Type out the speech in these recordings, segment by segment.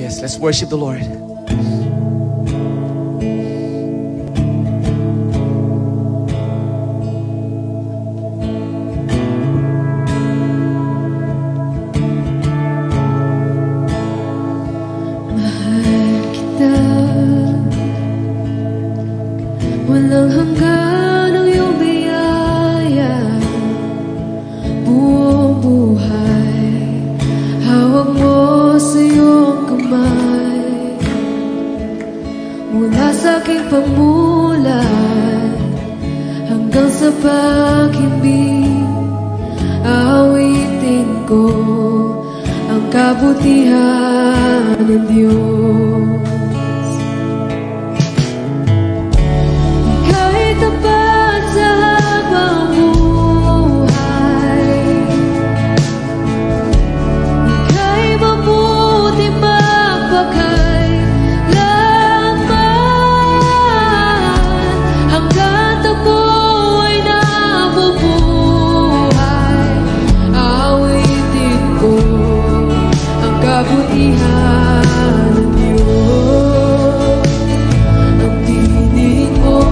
Yes, let's worship the Lord. Mahal kita, walang hanggan ang iyong biyaya. Buong buhay, hawak mo sa iyong kamay. Mula sa aking pamulat hanggang sa pag-ibig, aawitin ko ang kabutihan ng Diyos. Ika'y tapat sa habang buhay, ika'y mabuti magpakailanman, hanggat ako'y nabubuhay, aawitin ko ang kabutihan ng Diyos. Ang tinig mo,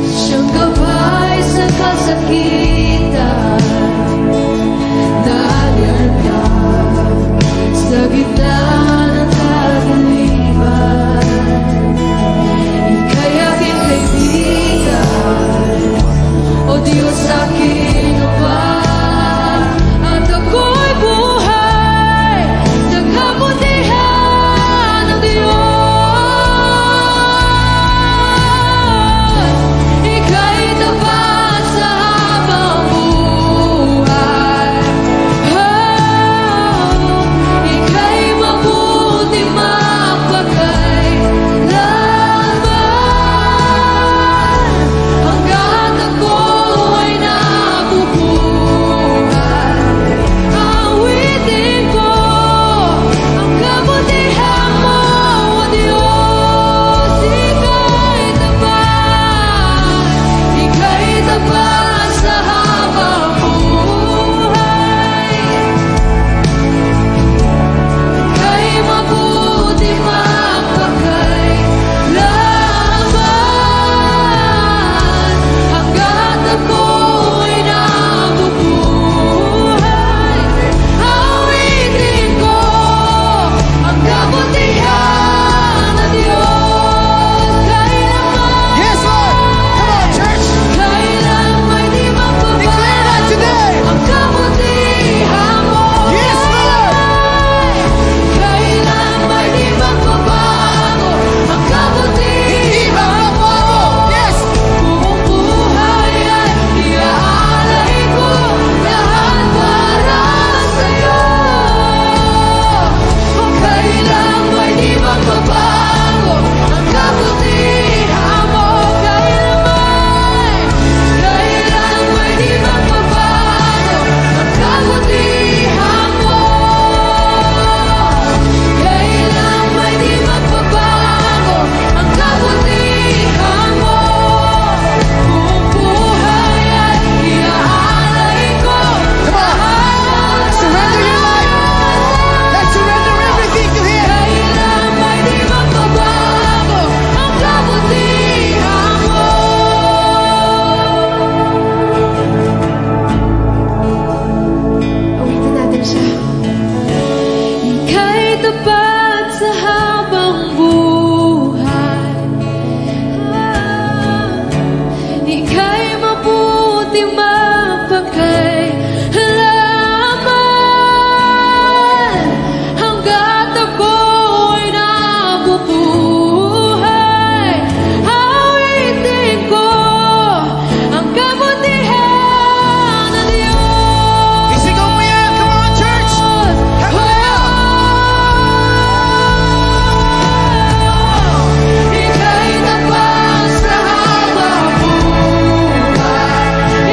siyang gabay sa kasakitan, naalala sa gitna ng kadiliman. Ika'y aking kaibigan, o Diyos aking Ama.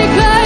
Ika'y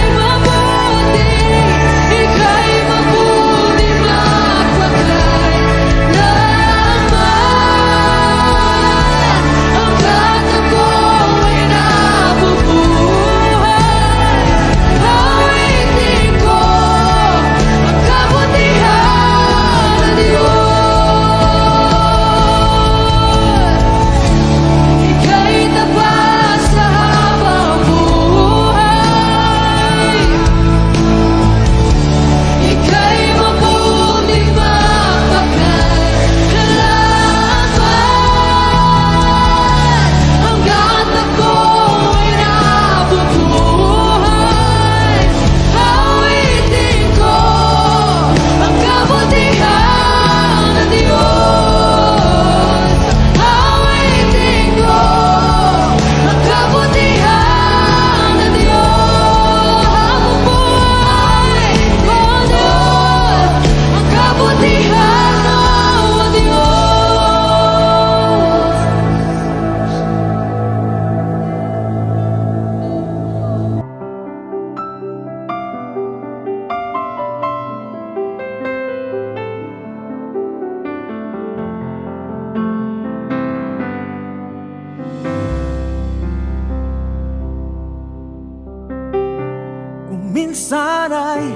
Minsan ay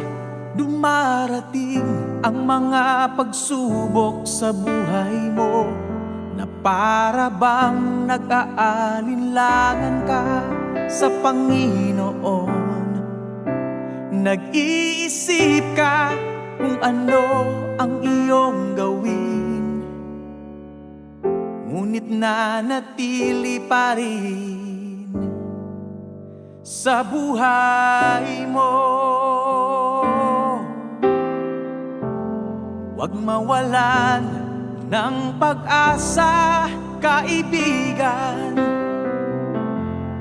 dumarating ang mga pagsubok sa buhay mo, na para bang nag-aalinlangan ka sa Panginoon. Nag-iisip ka kung ano ang iyong gawin, ngunit nanatili pa rin sa buhay mo. Huwag mawalan ng pag-asa, kaibigan.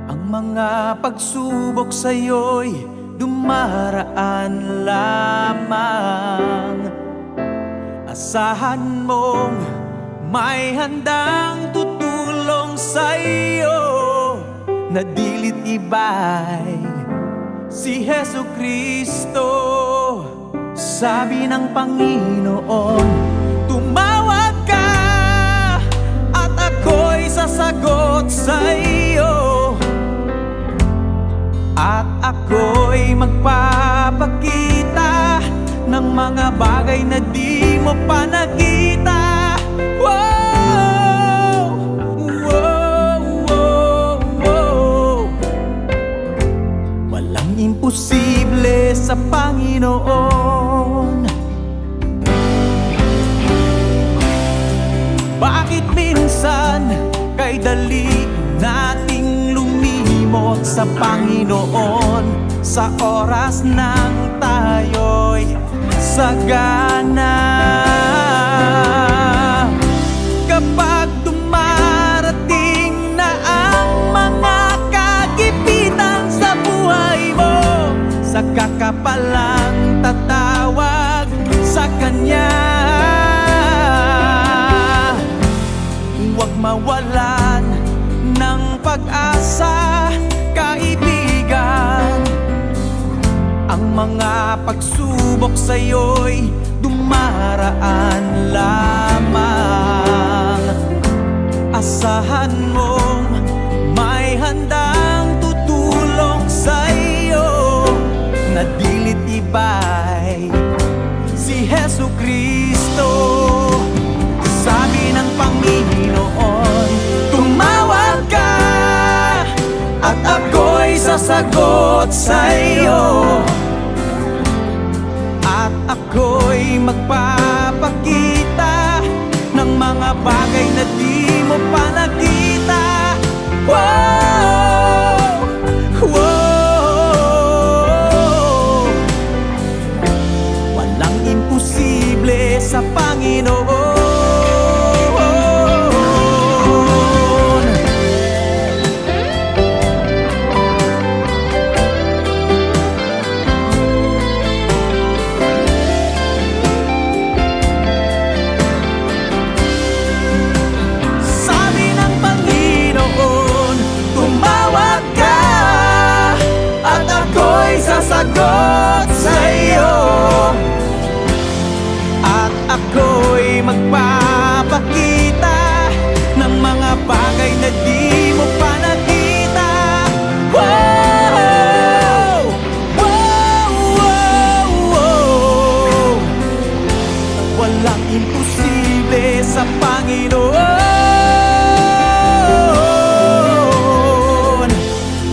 Ang mga pagsubok sa'yo'y dumaraan lamang. Asahan mong may handang tutulong sa'yo, na dilit iba'y si Jesucristo. Sabi ng Panginoon, tumawag ka at ako'y sasagot sa iyo, at ako'y magpapakita ng mga bagay na di mo pa nakita. Wow! Wow! Wow! Wow! Walang imposible sa Panginoon. Bakit minsan kay dali nating lumimot sa Panginoon, sa oras nang tayo'y sagana? Kapag dumarating na ang mga kagipitan sa buhay mo, saka ka palang tatawag sa Kanya. Huwag mawalan ng pag-asa, kaibigan. Ang mga pagsubok sa'yo'y dumaraan lamang. Asahan mong may handang tutulong sa'yo, na dilit iba'y si Jesucristo. Sabi ng Panginoon, tumawag ka at ako'y sasagot sa iyo, at ako'y magpapakita ng mga bagay na di mo pa nakita. Wow! Wow! Walang imposible sa Panginoon. Sasagot sa iyo, at ako'y magpapakita ng mga bagay na di mo pa nakita. Wow! Wow! Wow! Wow! Walang imposible sa Panginoon.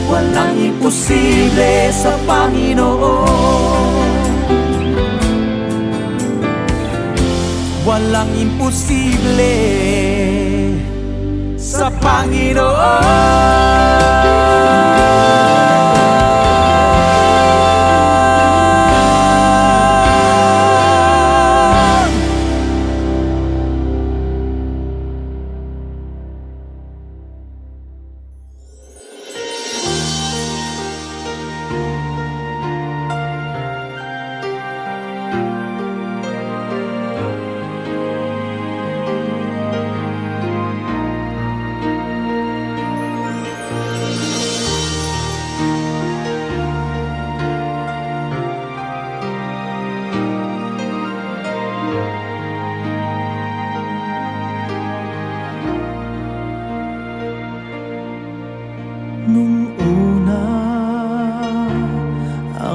Walang imposible sa Panginoon. Walang imposible sa Panginoon.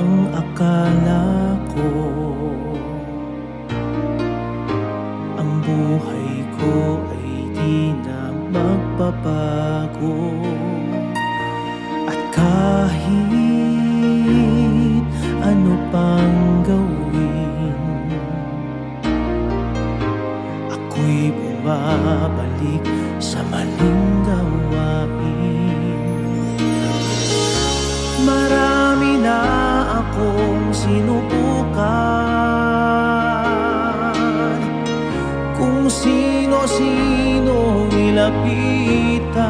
ang akala ko. Ang buhay ko ay di na magbabago. At kahit ano pang gawin, ako'y bumabalik sa maling gawain. Marami na akong sinubukan, kung sino-sino nilapitan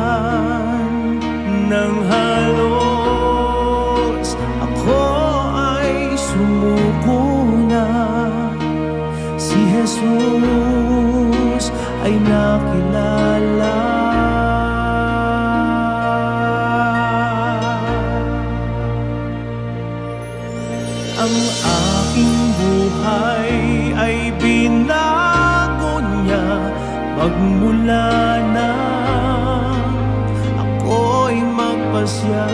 ng halos. Ako ay sumuko na, si Jesus ay nakilala. Ang aking buhay ay binago niya magmula nang ako'y magpasya.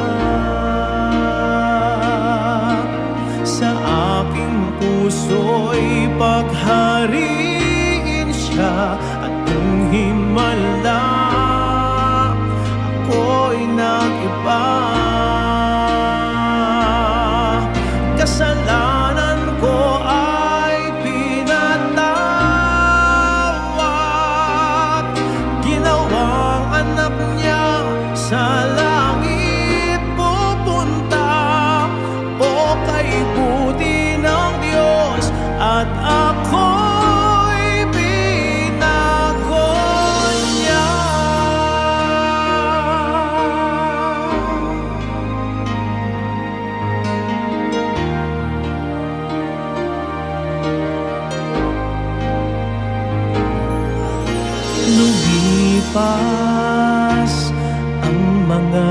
Sa aking puso'y paghariin siya, at nung himala ako'y nag-iba. Kasalanan ko ay pinatawad, ginawang anak niya sa langit pupunta. O kay buti ng Diyos at ako'y binago niya. Lumipas ang mga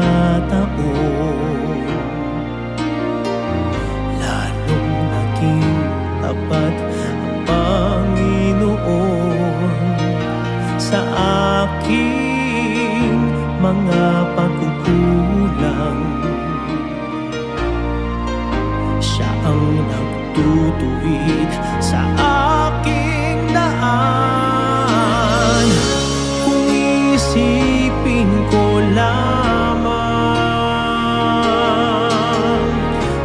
taon, lalong naging tapat ang Panginoon sa aking mga pagkukulang. Siya ang nagtutuwid sa aking daan. Kung isipin ko lamang,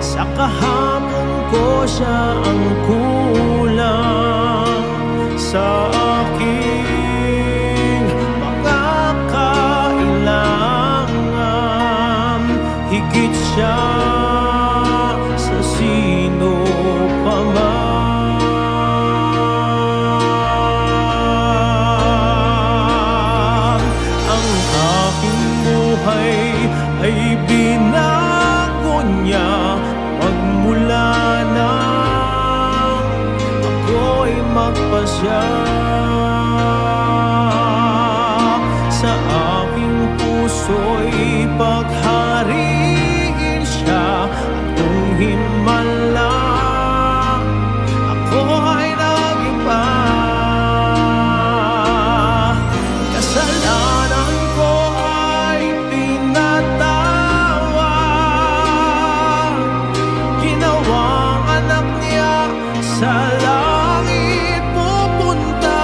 sa kahapon ko siya ang kulang. Sa aking mga kailangan, higit siya sa sino pa man. Ang aking buhay ay binago niya magmula nang ako'y magpasya. Sa aking puso'y paghariin siya, at nung himala ako ay nag-iba. Kasalanan ko ay pinatawad, ginawang anak niya sa langit pupunta.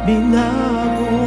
binago